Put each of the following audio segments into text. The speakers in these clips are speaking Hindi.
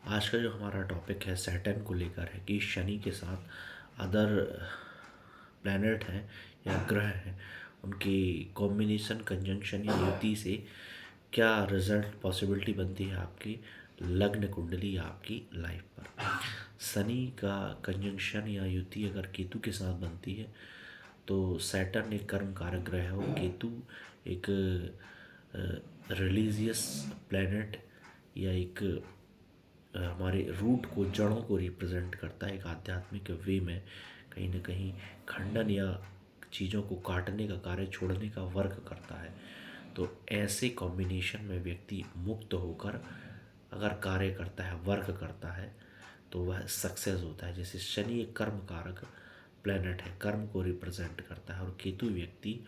आज का जो हमारा टॉपिक है सैटर्न को लेकर है कि शनि के साथ अदर प्लैनेट हैं या ग्रह हैं, उनकी कॉम्बिनेशन कंजंक्शन या युति से क्या रिजल्ट पॉसिबिलिटी बनती है आपकी लग्न कुंडली या आपकी लाइफ पर। शनि का कंजंक्शन या युति अगर केतु के साथ बनती है तो सैटर्न एक कर्म कारक ग्रह है और केतु एक रिलीजियस प्लैनेट या एक हमारे रूट को, जड़ों को रिप्रेजेंट करता है। एक आध्यात्मिक वे में कहीं ना कहीं खंडन या चीज़ों को काटने का कार्य, छोड़ने का वर्क करता है। तो ऐसे कॉम्बिनेशन में व्यक्ति मुक्त होकर अगर कार्य करता है, वर्क करता है, तो वह सक्सेस होता है। जैसे शनि एक कर्म कारक प्लैनेट है, कर्म को रिप्रेजेंट करता है, और केतु व्यक्ति,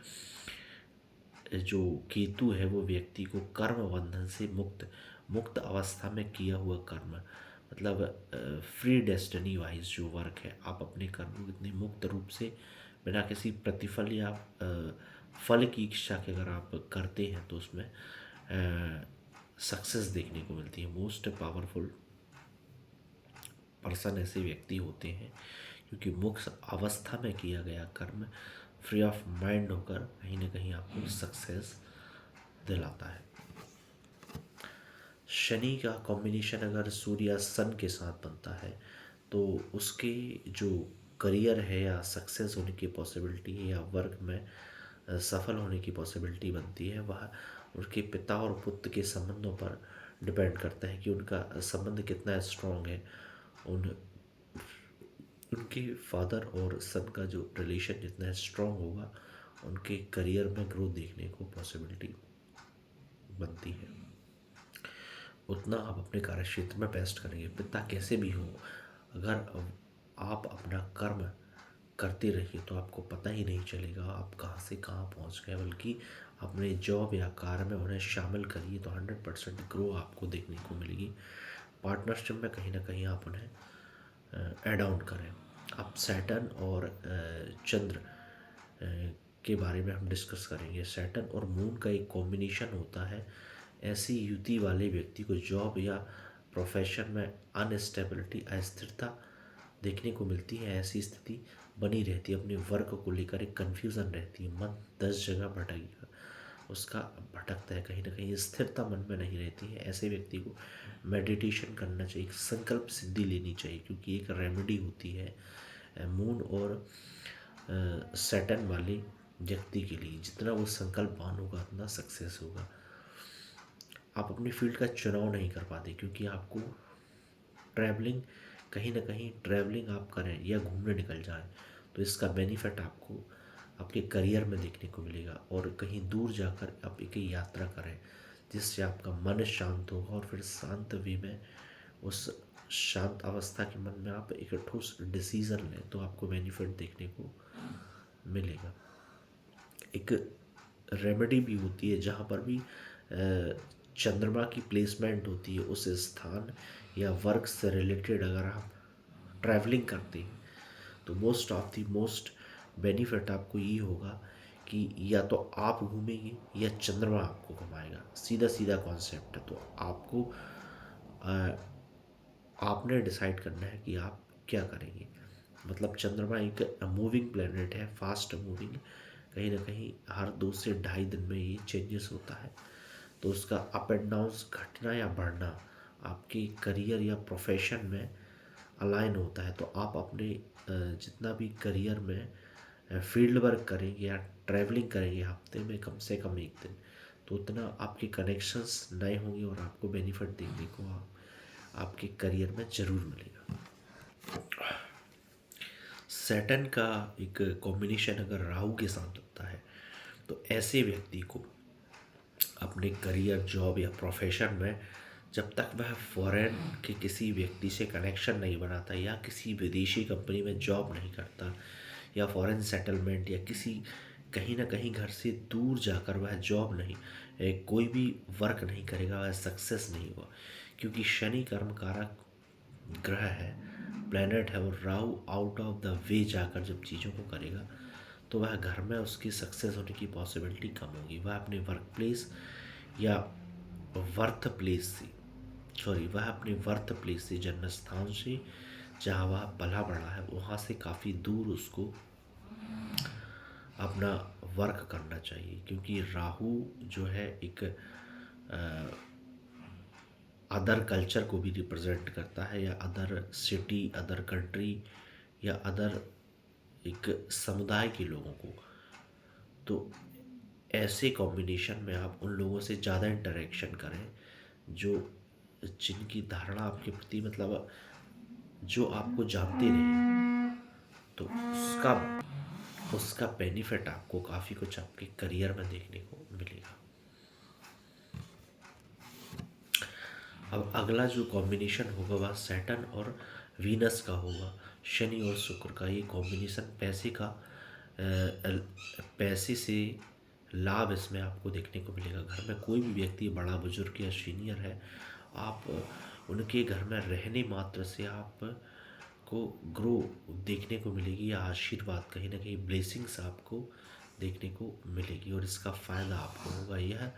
जो केतु है वो व्यक्ति को कर्म बंधन से मुक्त मुक्त अवस्था में किया हुआ कर्म, मतलब फ्री डेस्टिनी वाइज जो वर्क है, आप अपने कर्म को इतने मुक्त रूप से बिना किसी प्रतिफल या फल की इच्छा के अगर आप करते हैं तो उसमें सक्सेस देखने को मिलती है। मोस्ट पावरफुल पर्सन ऐसे व्यक्ति होते हैं क्योंकि मुक्त अवस्था में किया गया कर्म फ्री ऑफ माइंड होकर कहीं ना कहीं आपको सक्सेस दिलाता है। शनि का कॉम्बिनेशन अगर सूर्य या सन के साथ बनता है तो उसके जो करियर है या सक्सेस होने की पॉसिबिलिटी है या वर्क में सफल होने की पॉसिबिलिटी बनती है, वह उनके पिता और पुत्र के संबंधों पर डिपेंड करता है कि उनका संबंध कितना स्ट्रांग है। उनके फादर और सन का जो रिलेशन जितना स्ट्रांग होगा, उनके करियर में ग्रोथ देखने को पॉसिबिलिटी बनती है, उतना आप अपने कार्य क्षेत्र में बेस्ट करेंगे। पिता कैसे भी हो, अगर आप अपना कर्म करते रहिए तो आपको पता ही नहीं चलेगा आप कहाँ से कहाँ पहुँच गए, बल्कि अपने जॉब या कार्य में उन्हें शामिल करिए तो 100% ग्रो आपको देखने को मिलेगी। पार्टनरशिप में कहीं ना कहीं आप उन्हें ऐड ऑन करें। अब सैटर्न और चंद्र के बारे में हम डिस्कस करेंगे। सैटर्न और मून का एक कॉम्बिनेशन होता है। ऐसी युति वाले व्यक्ति को जॉब या प्रोफेशन में अनस्टेबिलिटी, अस्थिरता देखने को मिलती है। ऐसी स्थिति बनी रहती है, अपने वर्क को लेकर एक कन्फ्यूज़न रहती है, मन 10 जगह भटकेगा, उसका भटकता है, कहीं ना कहीं स्थिरता मन में नहीं रहती है। ऐसे व्यक्ति को मेडिटेशन करना चाहिए, संकल्प सिद्धि लेनी चाहिए, क्योंकि एक रेमेडी होती है मून और सैटर्न वाले व्यक्ति के लिए। जितना वो संकल्पवान होगा उतना सक्सेस होगा। आप अपनी फील्ड का चुनाव नहीं कर पाते क्योंकि आपको ट्रैवलिंग, कहीं ना कहीं ट्रैवलिंग आप करें या घूमने निकल जाएं तो इसका बेनिफिट आपको आपके करियर में देखने को मिलेगा। और कहीं दूर जाकर आप एक यात्रा करें जिससे आपका मन शांत होगा, और फिर शांत वे में उस शांत अवस्था के मन में आप एक ठोस डिसीज़न लें तो आपको बेनिफिट देखने को मिलेगा। एक रेमेडी भी होती है जहाँ पर भी चंद्रमा की प्लेसमेंट होती है, उस स्थान या वर्क से रिलेटेड अगर आप ट्रैवलिंग करते हैं तो मोस्ट बेनिफिट आपको ये होगा कि या तो आप घूमेंगे या चंद्रमा आपको घुमाएगा। सीधा सीधा कॉन्सेप्ट है। तो आपको आपने डिसाइड करना है कि आप क्या करेंगे। मतलब चंद्रमा एक मूविंग प्लेनेट है, फास्ट मूविंग, कहीं ना कहीं हर 2 से ढाई दिन में ये चेंजेस होता है। तो उसका अप एंड डाउन्स, घटना या बढ़ना आपके करियर या प्रोफेशन में अलाइन होता है। तो आप अपने जितना भी करियर में फील्ड वर्क करेंगे या ट्रैवलिंग करेंगे हफ्ते में कम से कम 1 दिन, तो उतना आपके कनेक्शंस नए होंगे और आपको बेनिफिट देखने को आपके करियर में ज़रूर मिलेगा। सैटर्न का एक कॉम्बिनेशन अगर राहु के साथ होता है तो ऐसे व्यक्ति को अपने करियर, जॉब या प्रोफेशन में जब तक वह फॉरेन के किसी व्यक्ति से कनेक्शन नहीं बनाता या किसी विदेशी कंपनी में जॉब नहीं करता या फॉरेन सेटलमेंट या किसी कहीं ना कहीं घर से दूर जाकर वह जॉब नहीं, कोई भी वर्क नहीं करेगा, वह सक्सेस नहीं हुआ। क्योंकि शनि कर्म कारक ग्रह है, प्लेनेट है, और Rahu out of the way जाकर जब चीज़ों को करेगा तो वह घर में उसकी सक्सेस होने की पॉसिबिलिटी कम होगी। वह अपने वर्क प्लेस या वर्थ प्लेस से सॉरी, वह अपने वर्थ प्लेस से, जन्म स्थान से, जहाँ वह पला बड़ा है, वहाँ से काफ़ी दूर उसको अपना वर्क करना चाहिए, क्योंकि राहु जो है एक अदर कल्चर को भी रिप्रेजेंट करता है, या अदर सिटी, अदर कंट्री, या अदर एक समुदाय के लोगों को। तो ऐसे कॉम्बिनेशन में आप उन लोगों से ज़्यादा इंटरेक्शन करें जो जिनकी धारणा आपके प्रति, मतलब जो आपको जानते नहीं, तो उसका उसका बेनिफिट आपको काफ़ी कुछ आपके करियर में देखने को मिलेगा। अब अगला जो कॉम्बिनेशन होगा वह सैटर्न और वीनस का होगा, शनि और शुक्र का। ये कॉम्बिनेशन पैसे का, पैसे से लाभ इसमें आपको देखने को मिलेगा। घर में कोई भी व्यक्ति बड़ा बुजुर्ग या सीनियर है, आप उनके घर में रहने मात्र से आप को ग्रो देखने को मिलेगी, या आशीर्वाद, कहीं ना कहीं ब्लेसिंग्स आपको देखने को मिलेगी। और इसका फ़ायदा आपको होगा। यह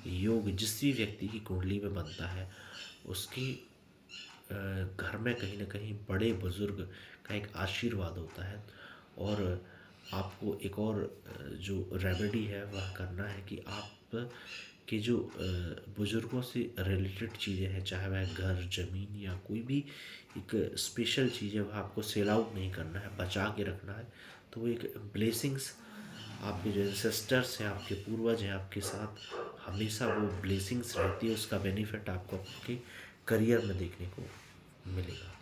योग जिस भी व्यक्ति की कुंडली में बनता है, उसकी घर में कहीं ना कहीं बड़े बुजुर्ग का एक आशीर्वाद होता है। और आपको एक और जो रेमेडी है वह करना है कि आप के जो बुजुर्गों से रिलेटेड चीज़ें हैं, चाहे वह घर, ज़मीन, या कोई भी एक स्पेशल चीज़ है, वह आपको सेल आउट नहीं करना है, बचा के रखना है। तो वो एक ब्लेसिंग्स, आपके जो एंसेस्टर्स हैं, आपके पूर्वज हैं, आपके साथ हमेशा वो ब्लेसिंग्स रहती है। उसका बेनिफिट आपको आपके करियर में देखने को मिलेगा।